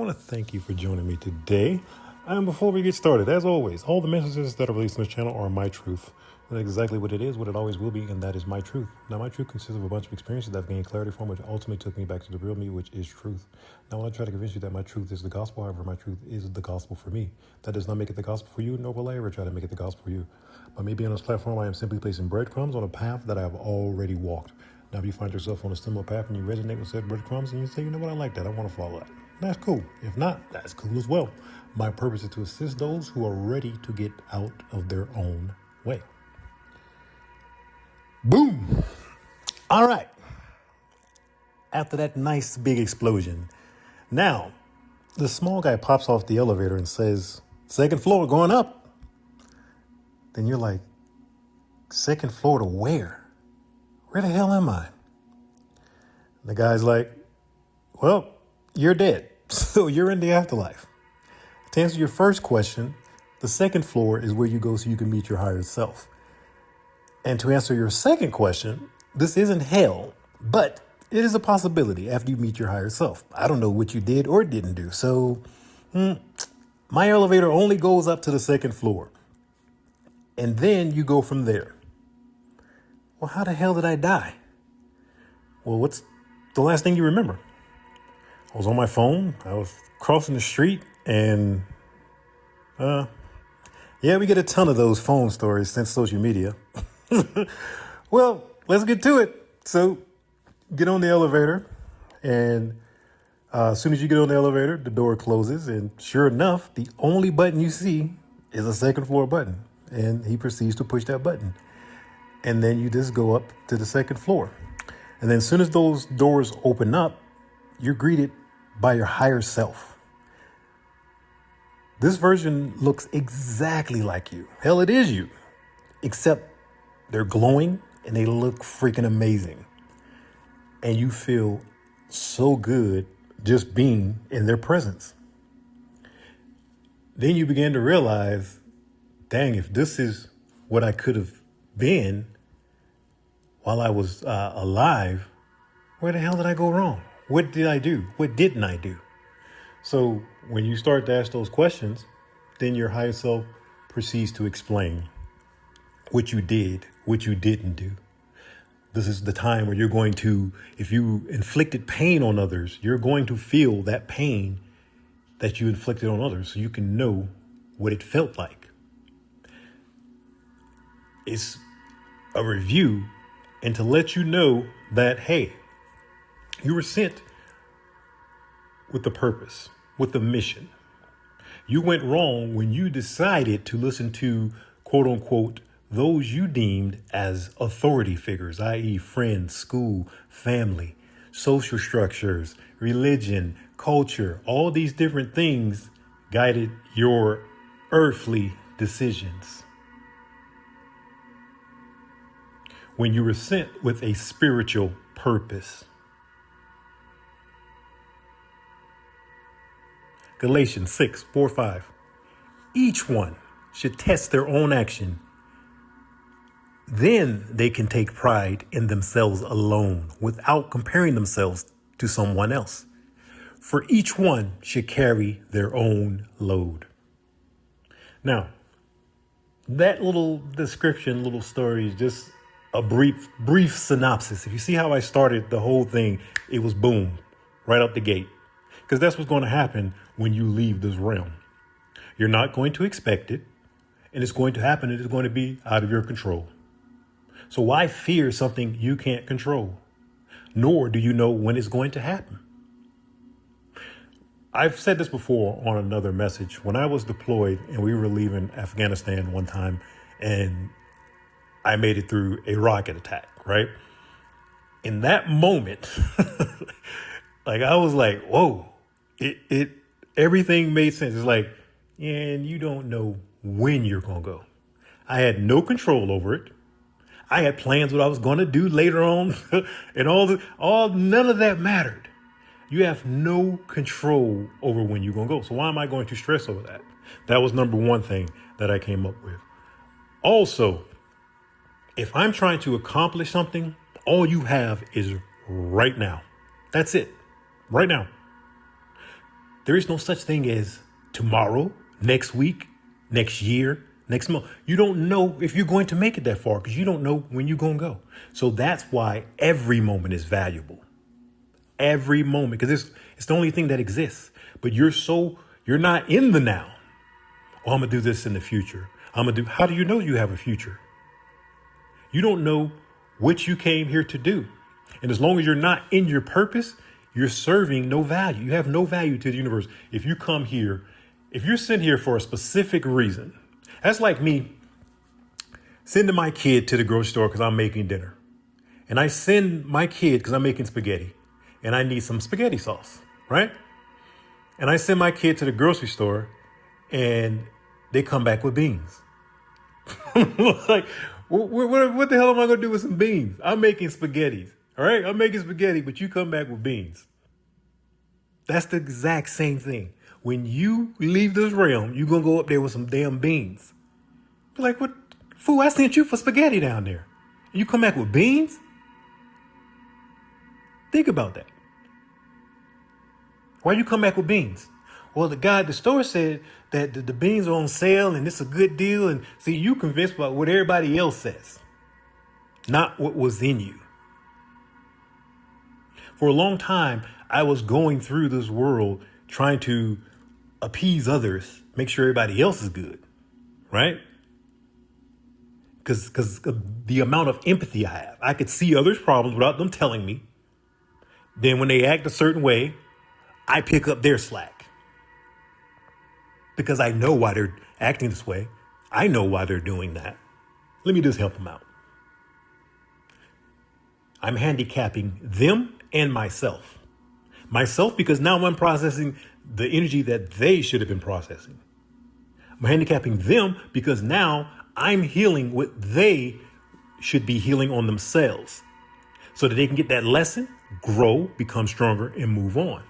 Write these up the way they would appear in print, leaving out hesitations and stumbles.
want to thank you for joining me today. And before we get started, as always, all the messages that are released on this channel are my truth. That's exactly what it is, what it always will be, and that is my truth. Now, my truth consists of a bunch of experiences that I've gained clarity from, which ultimately took me back to the real me, which is truth. Now, when I try to convince you that my truth is the gospel, however, my truth is the gospel for me. That does not make it the gospel for you, nor will I ever try to make it the gospel for you. By me being on this platform, I am simply placing breadcrumbs on a path that I have already walked. Now, if you find yourself on a similar path and you resonate with said breadcrumbs and you say, you know what, I like that, I want to follow that, that's cool. If not, that's cool as well. My purpose is to assist those who are ready to get out of their own way. Boom. All right. After that nice big explosion, now the small guy pops off the elevator and says, second floor going up. Then you're like, second floor to where? Where the hell am I? The guy's like, well, you're dead. So you're in the afterlife. To answer your first question, the second floor is where you go so you can meet your higher self. And to answer your second question, this isn't hell, but it is a possibility after you meet your higher self. I don't know what you did or didn't do. So my elevator only goes up to the second floor. And then you go from there. Well, how the hell did I die? Well, what's the last thing you remember? I was on my phone. I was crossing the street and, yeah, we get a ton of those phone stories since social media. Well, let's get to it. So get on the elevator and as soon as you get on the elevator, the door closes. And sure enough, the only button you see is a second floor button. And he proceeds to push that button. And then you just go up to the second floor. And then as soon as those doors open up, you're greeted by your higher self. This version looks exactly like you. Hell, it is you. Except they're glowing and they look freaking amazing. And you feel so good just being in their presence. Then you begin to realize, dang, if this is what I could have been while I was alive, where the hell did I go wrong? What did I do? What didn't I do? So when you start to ask those questions, then your higher self proceeds to explain what you did, what you didn't do. This is the time where you're going to, if you inflicted pain on others, you're going to feel that pain that you inflicted on others so you can know what it felt like. It's a review and to let you know that, hey, you were sent with the purpose, with the mission. You went wrong when you decided to listen to, quote unquote, those you deemed as authority figures, i.e. friends, school, family, social structures, religion, culture, all these different things guided your earthly decisions. When you were sent with a spiritual purpose. Galatians 6:4-5. Each one should test their own action. Then they can take pride in themselves alone without comparing themselves to someone else. For each one should carry their own load. Now, that little description, little story is just a brief synopsis. If you see how I started the whole thing, it was boom, right out the gate. Because that's what's going to happen when you leave this realm. You're not going to expect it, and it's going to happen, and it's going to be out of your control. So why fear something you can't control? Nor do you know when it's going to happen. I've said this before on another message. When I was deployed and we were leaving Afghanistan one time, and I made it through a rocket attack, right? In that moment, like I was like, whoa, everything made sense. It's like, yeah, and you don't know when you're going to go. I had no control over it. I had plans what I was going to do later on and none of that mattered. You have no control over when you're going to go. So why am I going to stress over that? That was number one thing that I came up with. Also, if I'm trying to accomplish something, all you have is right now. That's it. Right now. There is no such thing as tomorrow, next week, next year, next month. You don't know if you're going to make it that far because you don't know when you're going to go. So that's why every moment is valuable. Every moment, because it's the only thing that exists. But you're not in the now. Oh, I'm going to do this in the future. How do you know you have a future? You don't know what you came here to do. And as long as you're not in your purpose, you're serving no value. You have no value to the universe. If you come here, if you're sent here for a specific reason, that's like me sending my kid to the grocery store because I'm making dinner. And I send my kid because I'm making spaghetti and I need some spaghetti sauce, right? And I send my kid to the grocery store and they come back with beans. Like, what the hell am I going to do with some beans? I'm making spaghettis. All right. I'm making spaghetti, but you come back with beans. That's the exact same thing. When you leave this realm, you're going to go up there with some damn beans. You're like, what? Fool, I sent you for spaghetti down there. And you come back with beans? Think about that. Why you come back with beans? Well, the guy at the store said that the beans are on sale and it's a good deal. And see, you convinced by what everybody else says, not what was in you. For a long time, I was going through this world trying to appease others, make sure everybody else is good, right? Because the amount of empathy I have, I could see others' problems without them telling me. Then when they act a certain way, I pick up their slack. Because I know why they're acting this way. I know why they're doing that. Let me just help them out. I'm handicapping them and myself. Myself because now I'm processing the energy that they should have been processing. I'm handicapping them because now I'm healing what they should be healing on themselves so that they can get that lesson, grow, become stronger, and move on.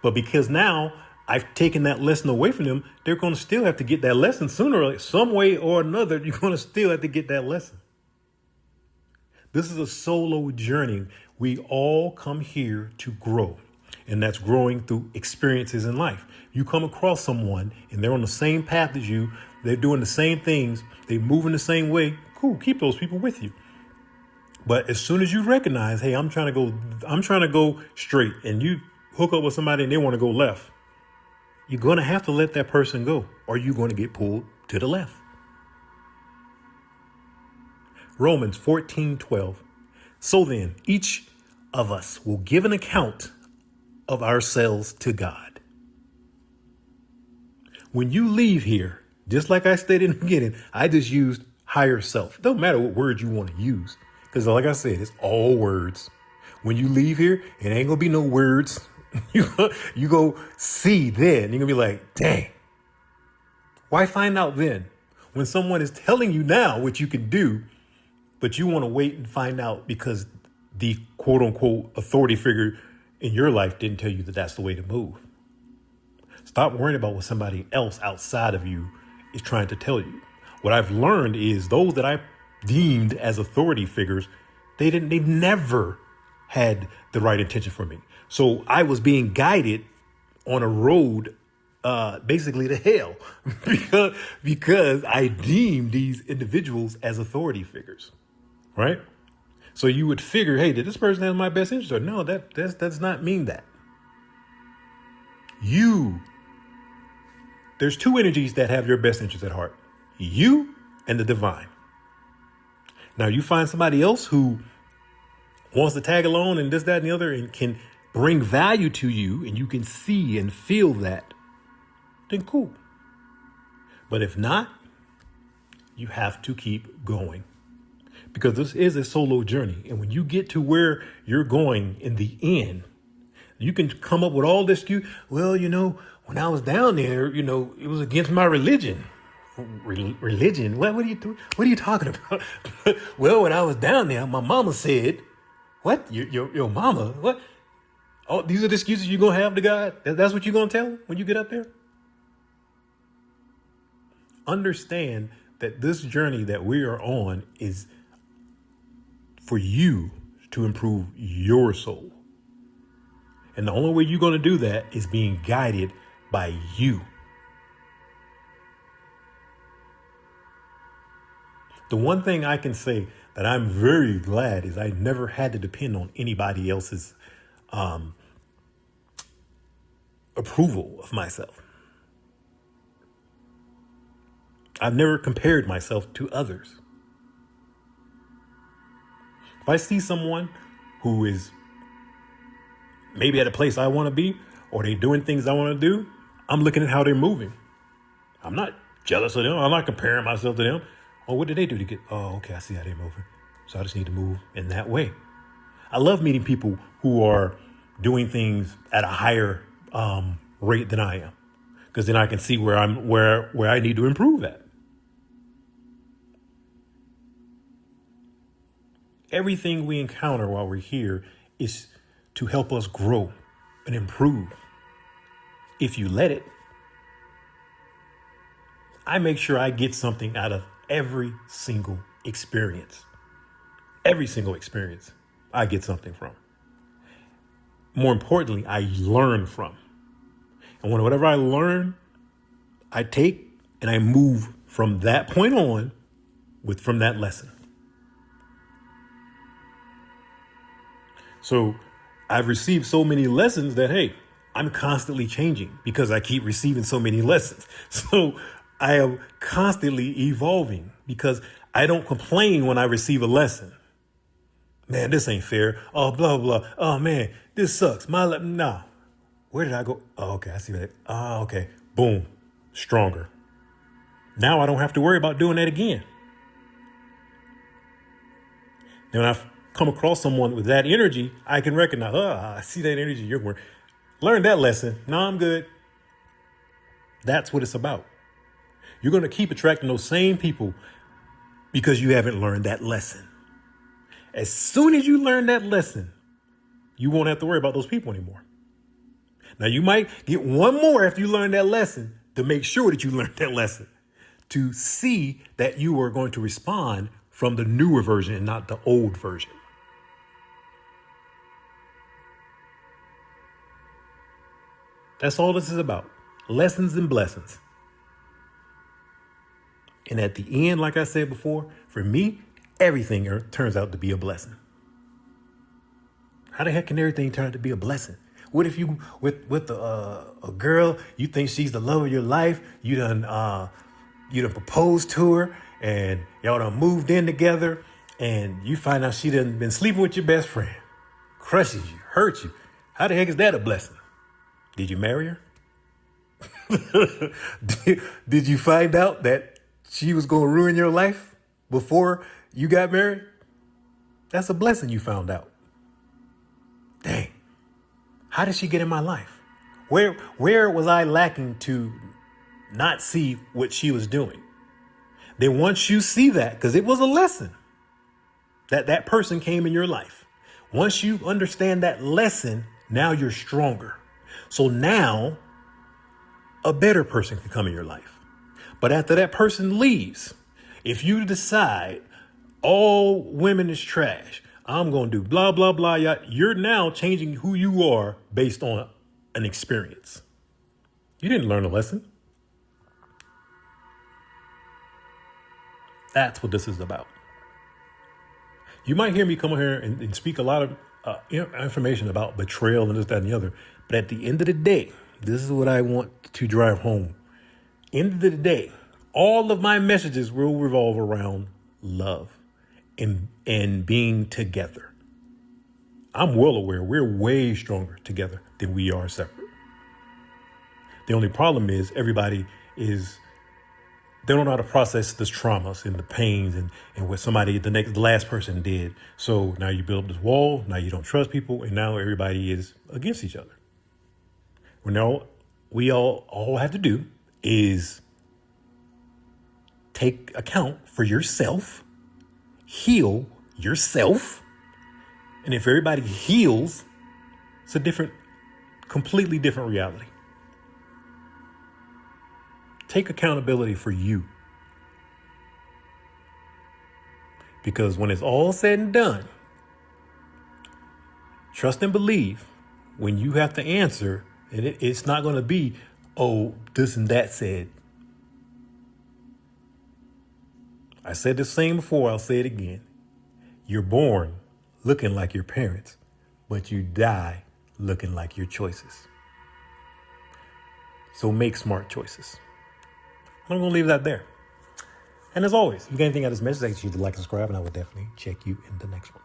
But because now I've taken that lesson away from them, they're going to still have to get that lesson sooner or later. Some way or another, you're going to still have to get that lesson. This is a solo journey. We all come here to grow, and that's growing through experiences in life. You come across someone and they're on the same path as you. They're doing the same things. They move in the same way. Cool. Keep those people with you. But as soon as you recognize, hey, I'm trying to go straight, and you hook up with somebody and they want to go left, you're going to have to let that person go, or you're going to get pulled to the left. Romans 14:12. So then, each of us will give an account of ourselves to God. When you leave here, just like I stated in the beginning, I just used higher self. It doesn't matter what word you want to use, because like I said, it's all words. When you leave here, it ain't gonna be no words. You go see then. You're gonna be like, dang. Why find out then? When someone is telling you now what you can do, but you want to wait and find out because the quote unquote authority figure in your life didn't tell you that that's the way to move. Stop worrying about what somebody else outside of you is trying to tell you. What I've learned is those that I deemed as authority figures, they never had the right intention for me. So I was being guided on a road basically to hell because I deemed these individuals as authority figures, right? So you would figure, hey, did this person have my best interest? Or no, that does not mean that. There's two energies that have your best interest at heart. You and the divine. Now you find somebody else who wants to tag along and this, that, and the other and can bring value to you and you can see and feel that, then cool. But if not, you have to keep going because this is a solo journey. And when you get to where you're going in the end, you can come up with all this excuse. Well, when I was down there, it was against my religion. Religion? What are you talking about? Well, when I was down there, my mama said, what? Your mama? What? Oh, these are the excuses you're going to have to God? That's what you're going to tell him when you get up there? Understand that this journey that we are on is for you to improve your soul. And the only way you're going to do that is being guided by you. The one thing I can say that I'm very glad is I never had to depend on anybody else's approval of myself. I've never compared myself to others. If I see someone who is maybe at a place I want to be, or they doing things I want to do, I'm looking at how they're moving. I'm not jealous of them. I'm not comparing myself to them. Oh, what did they do to get? Oh, okay, I see how they're moving. So I just need to move in that way. I love meeting people who are doing things at a higher rate than I am, because then I can see where I need to improve at. Everything we encounter while we're here is to help us grow and improve. If you let it, I make sure I get something out of every single experience. Every single experience I get something from. More importantly, I learn from. And whatever I learn, I take and I move from that point on from that lesson. So I've received so many lessons that, hey, I'm constantly changing because I keep receiving so many lessons. So I am constantly evolving because I don't complain when I receive a lesson. Man, this ain't fair. Oh, blah, blah. Oh, man, this sucks. Nah. Where did I go? Oh, okay. I see that. Oh, okay. Boom. Stronger. Now I don't have to worry about doing that again. Then when I've come across someone with that energy, I can recognize, I see that energy you're wearing. Learn that lesson. No, I'm good. That's what it's about. You're going to keep attracting those same people because you haven't learned that lesson. As soon as you learn that lesson, you won't have to worry about those people anymore. Now, you might get one more after you learn that lesson to make sure that you learned that lesson, to see that you are going to respond from the newer version and not the old version. That's all this is about. Lessons and blessings. And at the end, like I said before, for me, everything turns out to be a blessing. How the heck can everything turn out to be a blessing? What if you with a girl, you think she's the love of your life, you done proposed to her, and y'all done moved in together, and you find out she done been sleeping with your best friend, crushes you, hurts you. How the heck is that a blessing? Did you marry her? Did you find out that she was going to ruin your life before you got married? That's a blessing you found out. Dang. How did she get in my life? Where was I lacking to not see what she was doing? Then once you see that, because it was a lesson that person came in your life. Once you understand that lesson, now you're stronger. So now a better person can come in your life. But after that person leaves, if you decide all women is trash, I'm going to do blah, blah, blah. You're now changing who you are based on an experience. You didn't learn a lesson. That's what this is about. You might hear me come here and speak a lot of information about betrayal and this, that, and the other. But at the end of the day, this is what I want to drive home. End of the day, all of my messages will revolve around love and being together. I'm well aware we're way stronger together than we are separate. The only problem is they don't know how to process this traumas and the pains and what the last person did. So now you build up this wall. Now you don't trust people. And now everybody is against each other. We all have to do is take account for yourself, heal yourself. And if everybody heals, it's a completely different reality. Take accountability for you. Because when it's all said and done, trust and believe when you have to answer, and it's not going to be, oh, this and that said. I said the same before, I'll say it again. You're born looking like your parents, but you die looking like your choices. So make smart choices. I'm going to leave that there. And as always, if you got anything out of this message, I ask you to like and subscribe, and I will definitely check you in the next one.